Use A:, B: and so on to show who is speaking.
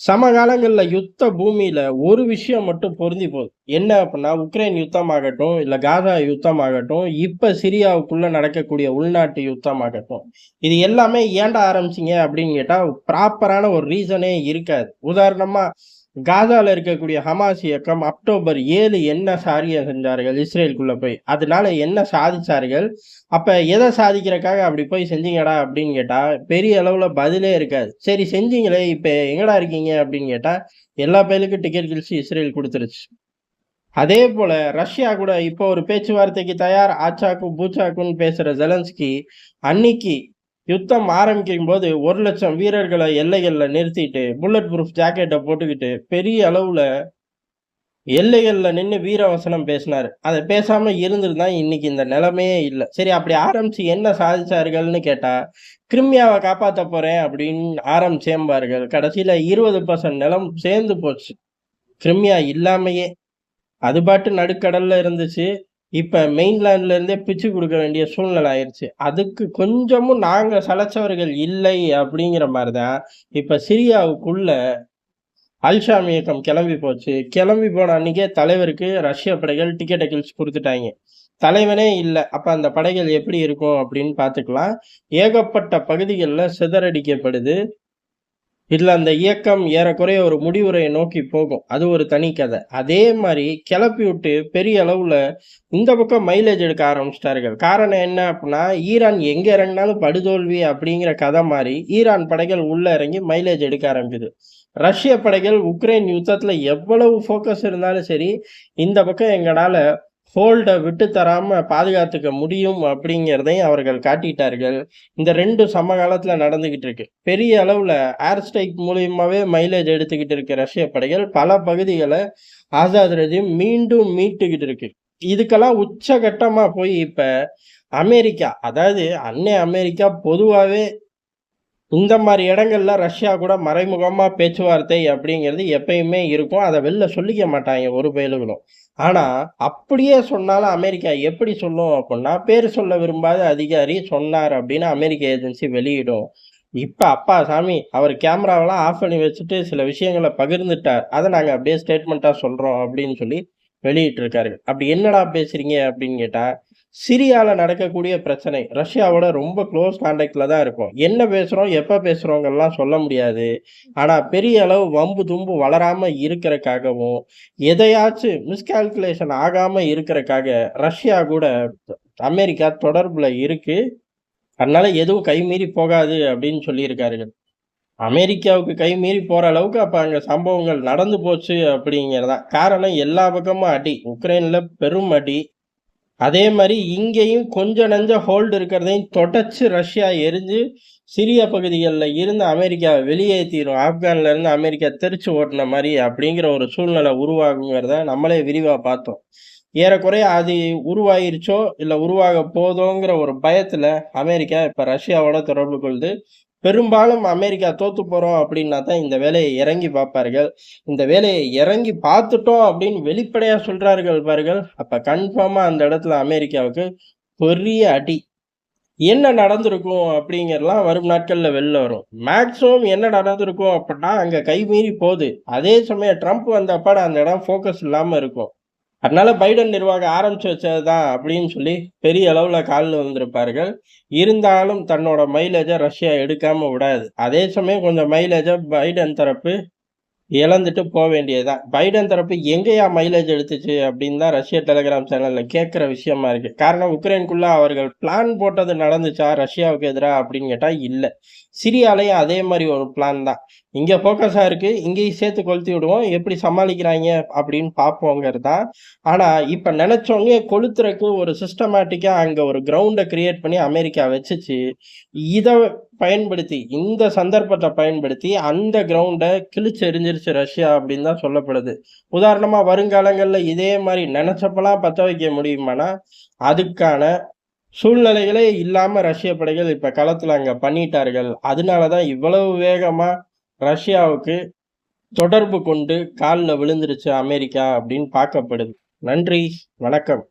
A: சமகாலங்கள்ல யுத்த பூமியில ஒரு விஷயம் மட்டும் பொருந்தி போகுது. என்ன அப்படின்னா, உக்ரைன் யுத்தமாகட்டும், இல்ல காசா யுத்தமாகட்டும், இப்ப சிரியாவுக்குள்ள நடக்கக்கூடிய உள்நாட்டு யுத்தமாகட்டும். இது எல்லாமே ஏன்டா ஆரம்பிச்சீங்க அப்படின்னு கேட்டா, ப்ராப்பரான ஒரு ரீசனே இருக்காது. உதாரணமா, காசால இருக்கக்கூடிய ஹமாஸ் இயக்கம் அக்டோபர் 7 என்ன காரியம் செஞ்சார்கள் இஸ்ரேலுக்குள்ள போய்? அதனால என்ன சாதிச்சார்கள்? அப்ப எத சாதிக்கிறதுக்காக அப்படி போய் செஞ்சீங்கடா அப்படின்னு கேட்டா, பெரிய அளவுல பதிலே இருக்காது. சரி செஞ்சீங்களே, இப்ப எங்கடா இருக்கீங்க அப்படின்னு கேட்டா, எல்லா பயலுக்கும் டிக்கெட் கிழிச்சு இஸ்ரேல் குடுத்துருச்சு. அதே போல ரஷ்யா கூட இப்போ ஒரு பேச்சுவார்த்தைக்கு தயார், ஆச்சாக்கு பூச்சாக்குன்னு பேசுற ஜெலன்ஸ்கி, அன்னைக்கு யுத்தம் ஆரம்பிக்கும்போது 1,00,000 வீரர்கள எல்லைகள்ல நிறுத்திட்டு, புல்லட் ப்ரூஃப் ஜாக்கெட்ட போட்டுக்கிட்டு, பெரிய அளவுல எல்லைகள்ல நின்னு வீரவசனம் பேசினாரு. அத பேசாம இருந்திருந்தா இன்னைக்கு இந்த நிலைமையே இல்ல. சரி அப்படி ஆரம்பிச்சு என்ன சாதிச்சார்கள்ன்னு கேட்டா, கிரிமியாவ காப்பாத்த போறேன் அப்படின்னு ஆரம்பிச்சேம்பார்கள். கடைசியில 20% நிலம் சேர்ந்து போச்சு. கிரிமியா இல்லாமயே. அது பாட்டு நடுக்கடல்ல இருந்துச்சு. இப்ப மெயின்லேண்ட்ல இருந்தே பிச்சு குடுக்க வேண்டிய சூழ்நிலை ஆயிருச்சு. அதுக்கு கொஞ்சமும் நாங்க சளைச்சவர்கள் இல்லை அப்படிங்கிற மாரி தான், இப்ப சிரியாவுக்குள்ள அல்ஷாம் இயக்கம் கிளம்பி போச்சு. கிளம்பி போன அன்னைக்கே தலைவருக்கு ரஷ்ய படைகள் டிக்கெட்ட கிழிச்சு குடுத்துட்டாய்ங்க. தலைவனே இல்ல. அப்ப அந்த படைகள் எப்படி இருக்கும் அப்படின்னு பார்த்துக்கலாம். ஏகப்பட்ட பகுதிகள்ல சிதறடிக்கப்படுது. இதுல அந்த இயக்கம் ஏறக்குறைய ஒரு முடிவுரைய நோக்கி போகும். அது ஒரு தனி கதை. அதே மாரி கிளப்பி விட்டு பெரிய அளவுல இந்த பக்கம் மைலேஜ் எடுக்க ஆரம்பிச்சுட்டார்கள். காரணம் என்ன அப்டின்னா, ஈரான் எங்க இறங்குனாலும் படுதோல்வி அப்படிங்கிற கதை மாரி, ஈரான் படைகள் உள்ள இறங்கி மைலேஜ் எடுக்க ஆரம்பிக்குது. ரஷ்ய படைகள் உக்ரைன் யுத்தத்துல எவ்வளவு ஃபோக்கஸ் இருந்தாலும் சரி, இந்த பக்கம் எங்கனால ஹோல்ட விட்டு தராம பாதுகாத்துக்க முடியும் அப்படிங்கிறதையும் அவர்கள் காட்டிட்டார்கள். இந்த 2ம் சமகாலத்துல நடந்துகிட்டு இருக்கு. பெரிய அளவுல ஏர் ஸ்ட்ரைக் மூலியமாவே மைலேஜ் எடுத்துக்கிட்டு இருக்க ரஷ்ய படைகள் பல பகுதிகள ஆசாத் ரெஜிம் மீண்டும் மீட்டுக்கிட்டு இருக்கு. இதுக்கெல்லாம் உச்சகட்டமா போய் இப்ப அமெரிக்கா, அதாவது அன்னை அமெரிக்கா பொதுவாவே இந்த மாரி இடங்கள்ல ரஷ்யா கூட மறைமுகமா பேச்சுவார்த்தை அப்படிங்கிறது எப்பயுமே இருக்கும். அத வெளில சொல்லிக்க மாட்டாய்ங்க ஒரு பயலுகளும். ஆனா, அப்படியே சொன்னாலும் அமெரிக்கா எப்படி சொல்லும் அப்புட்ன்னா, பேர் சொல்ல விரும்பாத அதிகாரி சொன்னார் அப்படின்னு அமெரிக்க ஏஜென்சி வெளியிடும். இப்ப அப்பா சாமி அவர் கேமராவெல்லாம் ஆஃப் பண்ணி வச்சுட்டு சில விஷயங்கள பகிர்ந்துட்டார். அத நாங்க அப்படியே ஸ்டேட்மெண்ட்டா சொல்றோம் அப்படின்னு சொல்லி வெளியிட்டிருக்கார்கள். அப்படி என்னடா பேசுறீங்க அப்படின்னு கேட்டா, சிரியால நடக்கக்கூடிய பிரச்சனை. ரஷ்யாவோட ரொம்ப க்ளோஸ் கான்டாக்ட்ல தான் இருக்கோம். என்ன பேசுறோம், எப்ப பேசுறோங்கலாம் சொல்ல முடியாது. ஆனா, பெரிய அளவு வம்பு, தும்பு வளராம இருக்கறக்காகவும், எதையாச்சும் மிஸ்கால்குலேஷன் ஆகாம இருக்கறக்காக, ரஷ்யா கூட அமெரிக்கா தொடர்புல இருக்கு. அதனால எதுவும் கைமீறி போகாது அப்படின்னு சொல்லியிருக்கார்கள். அமெரிக்காவுக்கு கைமீறி போற அளவுக்கு அப்ப அங்க சம்பவங்கள் நடந்து போச்சு அப்படிங்கிறதான். காரணம் எல்லா பக்கமும் அடி. உக்ரைன்ல பெரும் அடி. அதே மாரி இங்கேயும் கொஞ்சம் நஞ்ச ஹோல்டு இருக்கிறதையும் தொடச்சு ரஷ்யா எரிஞ்சு, சிரிய பகுதிகள்ல இருந்து அமெரிக்காவ வெளியேத்திரும். ஆப்கான்ல இருந்து அமெரிக்கா தெறிச்சு ஓட்டுன மாரி அப்படிங்கிற ஒரு சூழ்நிலை உருவாகுங்கிறத நம்மளே விரிவா பார்த்தோம். ஏறக்குறைய அது உருவாயிருச்சோ, இல்ல உருவாக போதோங்கிற ஒரு பயத்துல அமெரிக்கா இப்ப ரஷ்யாவோட தொடர்பு கொள்து. பெரும்பாலும் அமெரிக்கா தோத்து போறோம் அப்படின்னா தான் இந்த வேலைய இறங்கி பார்ப்பார்கள். இந்த வேலைய இறங்கி பார்த்துட்டோம் அப்படின்னு வெளிப்படையா சொல்றார்கள் பாருங்கள். அப்ப கன்ஃபார்மா அந்த இடத்துல அமெரிக்காவுக்கு பெரிய அடி. என்ன நடந்திருக்கும் அப்படிங்கிறலாம் வரும் நாட்கள்ல வெளில வரும். மேக்ஸிமம் என்ன நடந்திருக்கும் அப்படின்னா, அங்க கைமீறி போது. அதே சமயம் ட்ரம்ப் வந்த அப்பாட அந்த இடம் ஃபோக்கஸ் இல்லாம இருக்கும். அதனால பைடன் நிர்வாகம் ஆரம்பிச்சு வச்சது தான் அப்படின்னு சொல்லி பெரிய அளவுல கால்ல விழுந்திருப்பார்கள். இருந்தாலும் தன்னோட மைலேஜ ரஷ்யா எடுக்காம விடாது. அதே சமயம் கொஞ்சம் மைலேஜ பைடன் தரப்பு இழந்துட்டு வேண்டியது தான். பைடன் தரப்பு எங்கேயா மைலேஜ் எடுத்துச்சு அப்படின்னு தான் ரஷ்ய டெலிகிராம் சேனல்ல கேட்கிற விஷயமா இருக்கு. காரணம் உக்ரைனுக்குள்ள அவர்கள் பிளான் போட்டது நடந்துச்சா ரஷ்யாவுக்கு எதிரா அப்படின்னு கேட்டா இல்ல. சிரியாலயும் அதே மாரி ஒரு பிளான் தான். இங்க ஃபோக்கஸா இருக்கு. இங்கேயும் சேர்த்து கொளுத்தி விடுவோம். எப்படி சமாளிக்கிறாய்ங்க அப்படின்னு பார்ப்போங்கிறது தான். ஆனா, இப்ப நெனச்சோனே கொளுத்துறக்கு ஒரு சிஸ்டமேட்டிக்கா அங்க ஒரு கிரவுண்ட கிரியேட் பண்ணி அமெரிக்கா வச்சுச்சு. இத பயன்படுத்தி, இந்த சந்தர்ப்பத்த பயன்படுத்தி அந்த கிரவுண்ட கிழிச்சு எறிஞ்சிருச்சு ரஷ்யா அப்படின்னு தான் சொல்லப்படுது. உதாரணமா வருங்காலங்கள்ல இதே மாரி நெனச்சப்பலாம் பத்த வைக்க முடியுமானா, அதுக்கான சூழ்நிலைகளே இல்லாம ரஷ்ய படைகள் இப்ப களத்துல அங்க பண்ணிட்டார்கள். அதனால தான் இவ்வளவு வேகமா ரஷ்யாவுக்கு தொடர்பு கொண்டு கால்ல விழுந்துருச்சு அமெரிக்கா அப்படின்னு பார்க்கப்படுது. நன்றி, வணக்கம்.